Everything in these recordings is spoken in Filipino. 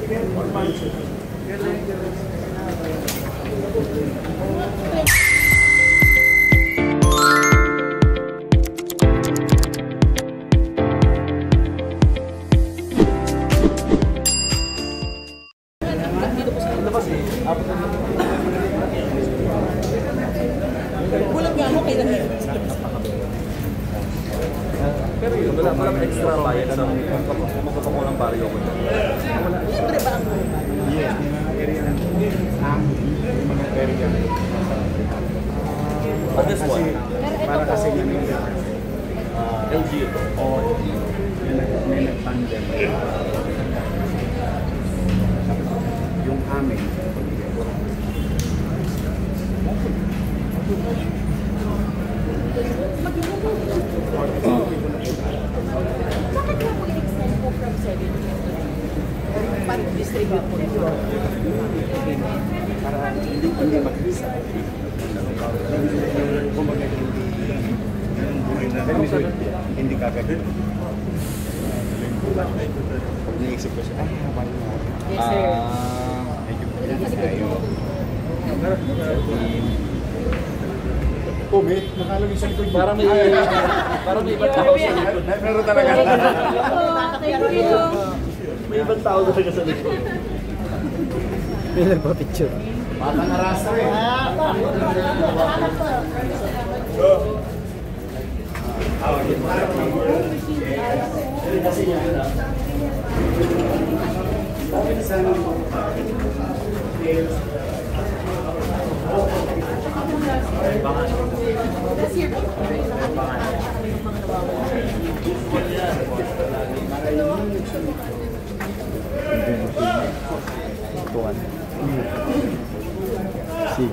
Kulang gano'n kayo na pero yun, walang extra bayad sa magpapakulang baryo ko. libre ba ang Yes, mga area. But this one, Para kasi ganun LG ito. Oo, may nag-tandem. Yung amin, bakit mo po in-extend po from 7 parang distribute po ito? para hindi mag-isa. Kumbaga hindi kagad. Pag naisip ko siya, why not? Yes, sir. Medyo tayo. May nakalagay sa likod. Parang may ibang tao sa likod. Pero talaga. Thank you. May ibang tao talaga sa likod. May nagpa-picture. Batang arasa eh. Tuan. Sig.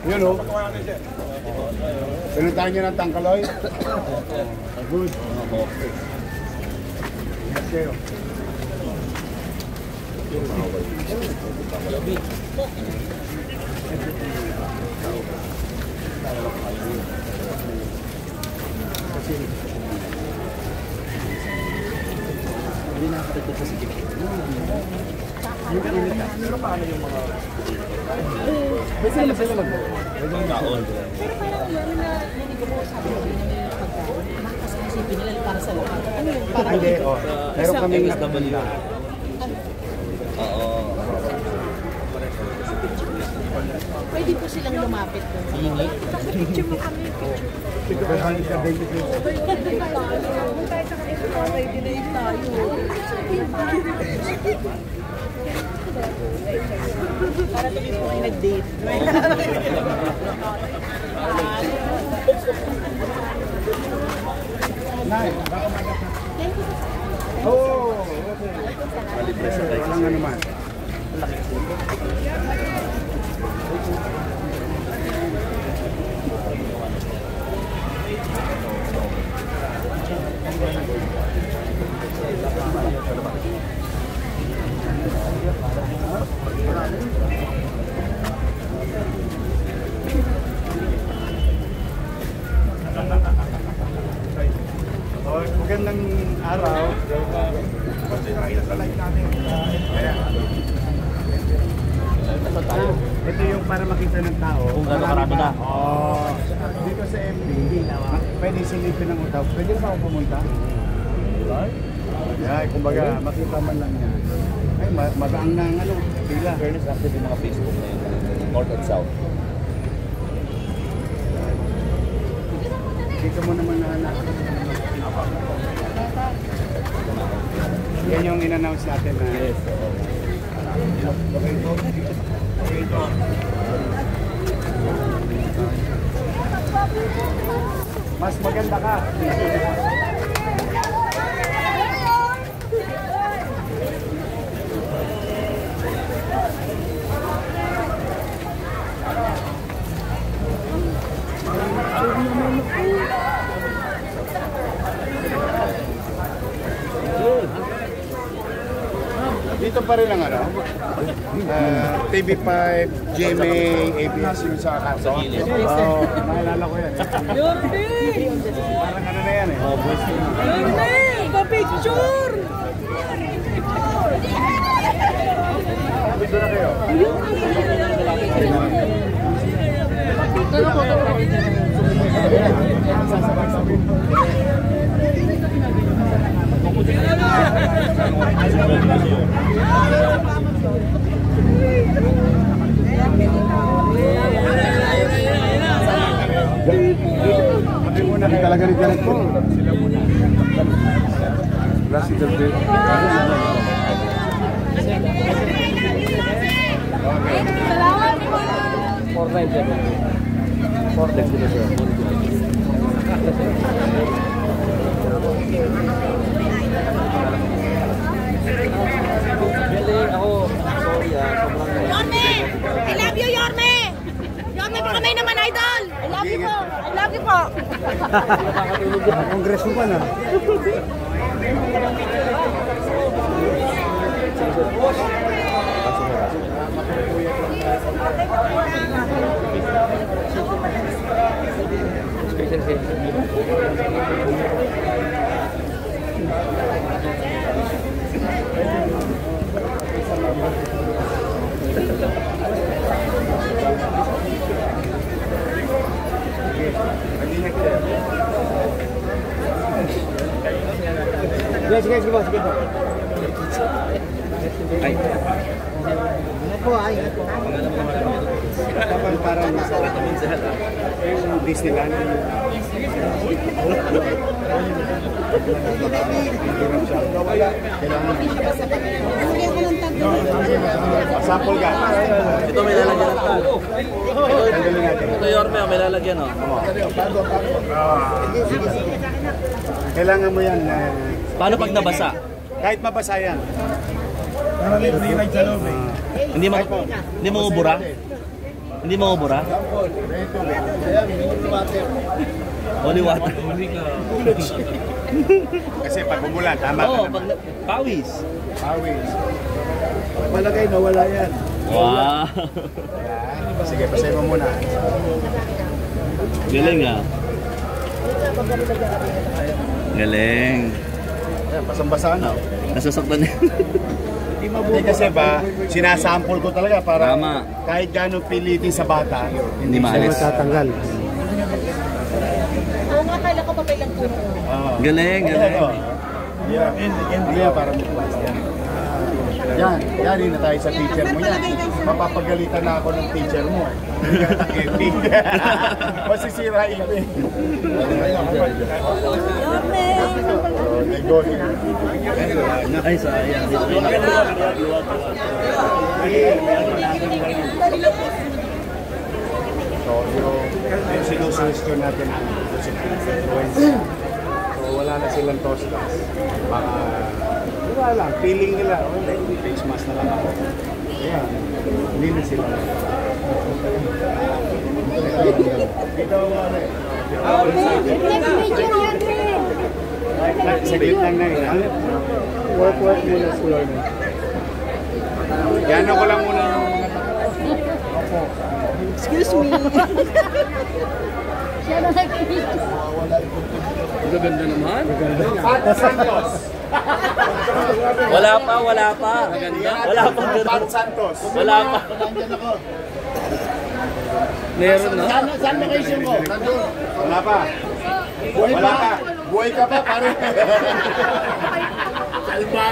Yun o. Pinuntahan niyo ng Tangkaloy? Good. Ingat kayo. Hindi nakakarinig sa sige. Pero paano yung mga Pwede sila mag taon? Pero parang yun na narinig ko po sabi ko yun na yung pagkain. Kasi isipin nila para sa lokal. Ano yun? Parang Hindi, o. Meron kaming MSW. Oo. pwede po silang lumapit doon. Hingi. Picture mo kami. Pagkahalit ka din. Kahit sa kanila, ready na yun tayo. Para tuloy po kayo nag-date. Nay, baka magkakita. Oo, okay. Malibre sa tayo. Walang ano man. Magandang araw. Ito yung para makita ng tao. Kung gano'n karami na. Oo. Dito sa FB, pwede silipin ng utaw. Pwede ba ako pumunta? Ay, kumbaga, makita man lang yan. Ay, magaang na ang ano, pila. Fairness active yung mga Facebook na yun. North and South. Dito mo naman nahanap. Yan yung in-announce natin na. Yes. Okay ito. Okay ito. Mas maganda ka. Dito pa rin ang ano? TV5, GMA, ABS yung sa kanto. Oo, naalala ko yan. Yorme! Parang ano na yan eh. Yorme! Pa-picture! Dito na kayo. Kami muna kayo talaga rin ganit po. Sila muna. Last interview. Salamat po! 4 dito siya. Yorme! I love you, Yorme! Yorme, baka may naman, idol! I love you po! I love you po! Kongres mo pa na. Sige po. Ay. Parang sa Disneyland. Sample ka. Ito may lalagyan ng talo. Ito Yorme, may lalagyan oh. Kailangan mo yan. Paano pag nabasa? Kahit mabasa yan. Hindi mo ubura? Hindi mo ubura? Holy water. Kasi pag umulan, tama Oo, ka pag naman. pawis. Pawis. Malagay na wala yan. Wow. Sige, pasay mo muna. Galing ah. Galing. Ayan, basang-basa na. Nasasaktan niya. Hindi kasi ba, sinasample ko talaga para Tama. kahit gano'ng pilitin sa bata, Hindi maalis. matatanggal. Oo nga, kala ko papel lang turo. Galing, galing. Ano yan, para mag-class yan. Yan, yari na tayo sa teacher mo yan. Mapapagalitan na ako ng teacher mo eh. Hindi ka masisira ito eh. Ay, sayang. So, yung sinusuwestiyon natin ang influence. So, wala na silang tostas. Baka, wala lang, feeling nila, oh, face mask na lang ako. Kaya, hindi na sila. Dito, ano eh. Saglit lang na eh. Work muna si Lorna. Yan ako lang muna yung mga opo. Excuse me. Siya na Gaganda naman. Pat Santos. Wala pa. Wala pa Pat Santos. Wala pa. Meron no? Saan location mo? Wala pa. Wala pa. Buhay ka pa, pare. Salva.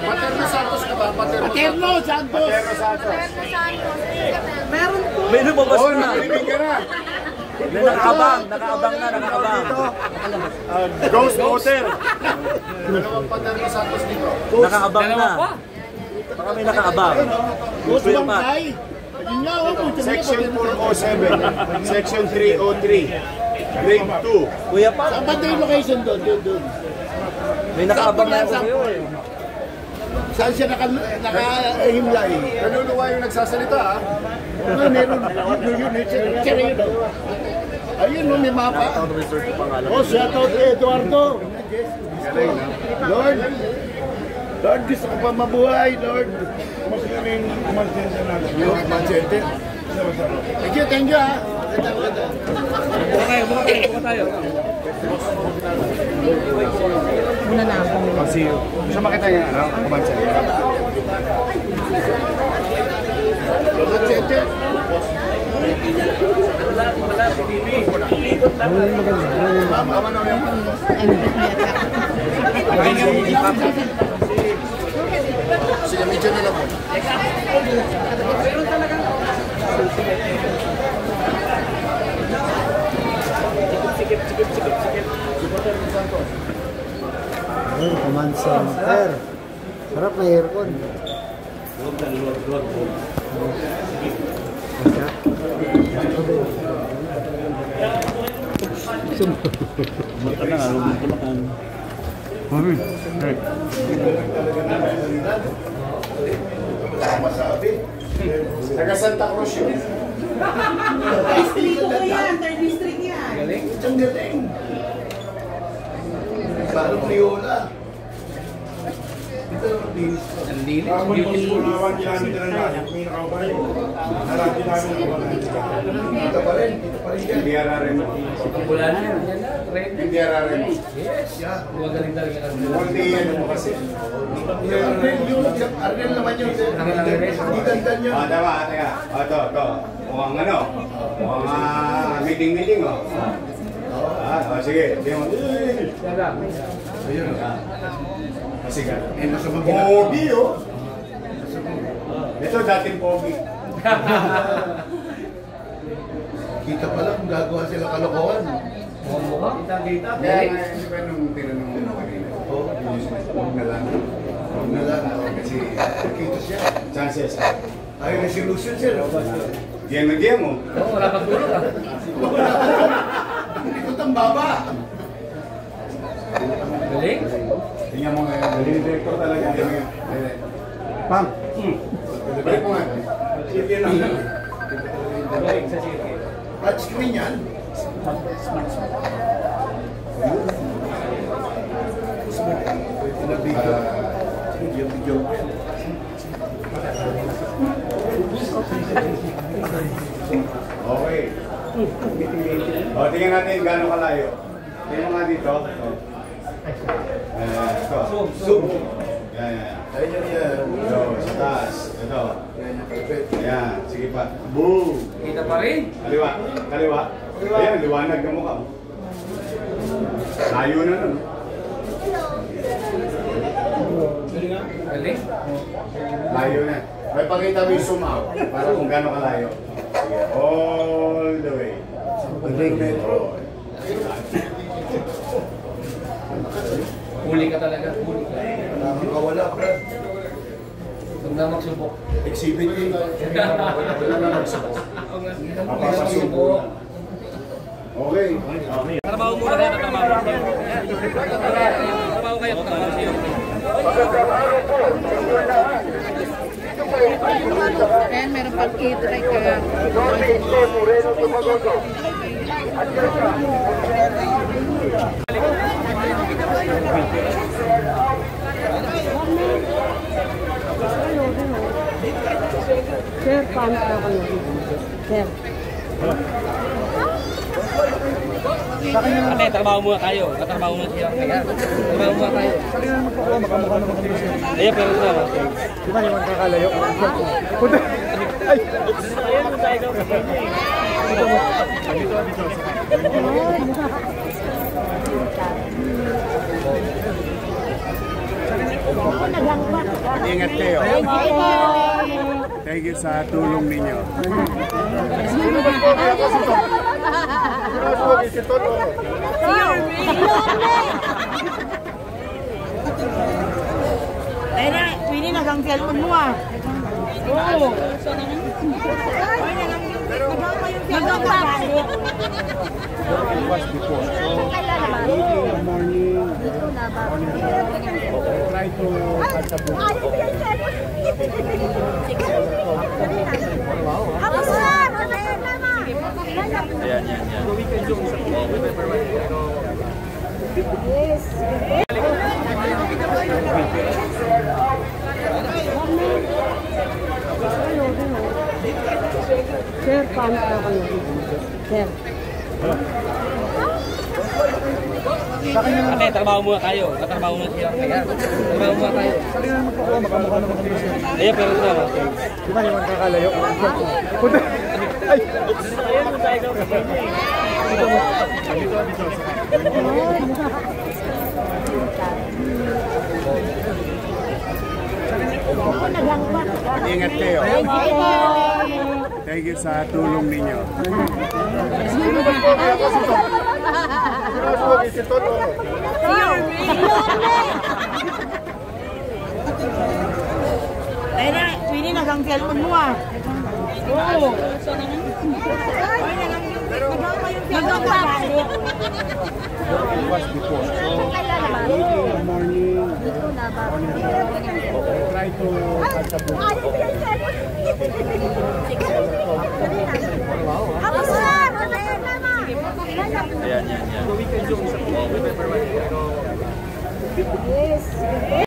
Paterno Santos ka ba? Paterno Santos. Paterno Santos. Meron po. May lumabas Oh, na. nakinig ka na. May nakaabang na. Ghost Motel. Dalawang Paterno Santos dito. Nakaabang na. Baka may nakaabang. Gusto yung pa. Section 407. Section 303. Grade 2. Kuya pa. Saan ba yung location doon? May nakaabang na sa'yo eh. Saan siya nakahimlay? Kaluluwa yung nagsasalita ah. Meron yun. Ayun, may mapa. Oh, shout out Eduardo. Lord. Lord, gusto ko pa mabuhay, Lord. Kumusta kami yung kumansente natin? Yung kumansente? Thank you, ha. Ganda. Buka tayo. Muna na ako. Kasi gusto makita yung ano, kumansente. Kumansente. Sige, medyo na lang. Command center. Sarap na aircon. Masabi. Taga Santa Cruz yun. District ko yan. Third district yan. Ang galing. Parang Riola. Ito ang linis. Ang linis. Ang kilometer na lang. Yung pinakabayo. Harapin namin ang mga. Dito pa rin yan. Hindi ararin mo. Hindi ararin mo. Yes. Magaling talaga. Hindi yan mo kasi. Arnel naman yun. Hindi dandan yun. Tama, teka. Ito. Mukhang ano? Mukhang meeting, oh. Sige. Ayun. Sige. Pogi, oh. Ito dating pogi. Kita pala kung gagawa sila kalokohan. Kita. Hindi ba nung tinanong mo kanina? Huwag na lang. Kasi Kita siya. chances. Ay, resolution siya. Diyan na diyan mo. Wala pang tulog ah. Hindi ko itong baba. Galing? Tingnan mo ngayon. Director talaga. Pam. Balik mo nga. Sige lang. Galing sa city. Touch screen yan. Video. Okay. Tingnan natin gaano kalayo. Tingnan nga dito. Ito. Zoom. Yan. Ayun yan. Ito, sa taas. Ito. Ayan, sige pa. Boom. Kita pa rin? Kaliwa. Ayan, liwanag ng mukha. Layo na nun. Galing? Layo na. May pakita mo yung zoom out para kung gaano kalayo. Sige, all the way. Metro. Huli ka talaga. Huli ka. Wala kang kawala, Brad. Huwag na magsubok. Exhibit yun. Wala na magsabot. Papapasubok. Okay. Trabaho muna kayo. Trabaho kayo. Ayan, meron pang e-try ka. Sir, paano ka kayo? Sir. Ate, trabaho muna tayo. Katrabaho muna siya. Trabaho muna tayo. Ayan, pero ito. Di ba naman kakalayo? Punta. Ay! Ayan, tayo. Ingat kayo. Thank you sa tulong ninyo. Ay na, pili na gang cellphone mo ah. Oo. Nagpapalik. Try to catch a book. Yes. Sir, paano ka kayo? Sir. Ate, trabaho muna tayo. Tatrabaho muna siya. Trabaho muna tayo. Ayan, pero ito na. Di ba naman kakalayo? Punta. Ay! Ingat kayo. Thank you sa tulong ninyo. Ay na, pili na kang cellphone mo ah. Oo. Nagkakabalik. It was before. So, morning, try to cut the book. Ayan, yan, yan. Yes.